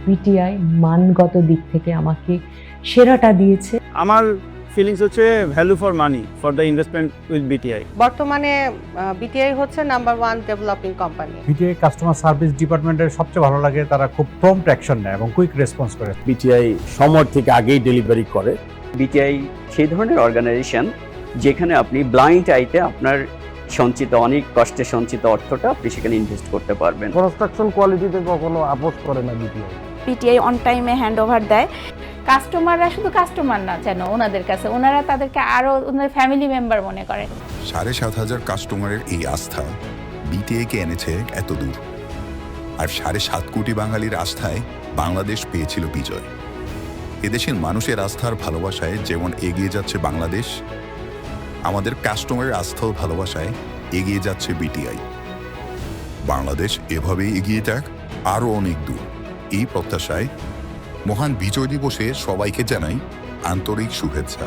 BTI মানগত দিক থেকে আমাকে সেরাটা দিয়েছে। আমার ফিলিংস হচ্ছে value for money for the investment with BTI. বর্তমানে বিটিআই হচ্ছে number 1 developing company. BTI customer service ডিপার্টমেন্টের সবচেয়ে ভালো লাগে তারা খুব প্রম্পট অ্যাকশন নেয় এবং কুইক রেসপন্স করে। বিটিআই সময় থেকে আগেই ডেলিভারি করে। বিটিআই সেই ধরনের অর্গানাইজেশন যেখানে আপনি ব্লাইন্ড আইতে আপনার সঞ্চিত অনেক কষ্টে সঞ্চিত অর্থটা আপনি সেখানে ইনভেস্ট করতে পারবেন। কনস্ট্রাকশন কোয়ালিটিতে কখনো আপোস করে না বিটিআই। বিটিআই অন টাইমে হ্যান্ড ওভার দেয়। কাস্টমাররা শুধু কাস্টমার না যেন ওনাদের কাছে, ওনারা তাদেরকে আরও ওনাদের ফ্যামিলি মেম্বার মনে করেন। ৭,৫০০ কাস্টমারের এই আস্থা বিটিআইকে এনেছে এত দূর, আর ৭.৫ কোটি বাঙালির আস্থায় বাংলাদেশ পেয়েছিল বিজয়। এদেশের মানুষের আস্থার ভালোবাসায় যেমন এগিয়ে যাচ্ছে বাংলাদেশ, আমাদের কাস্টমারের আস্থা ও ভালোবাসায় এগিয়ে যাচ্ছে বিটিআই। বাংলাদেশ এভাবেই এগিয়ে যাক আরও অনেক দূর, এই প্রত্যাশায় মহান বিজয় দিবসে সবাইকে জানাই আন্তরিক শুভেচ্ছা।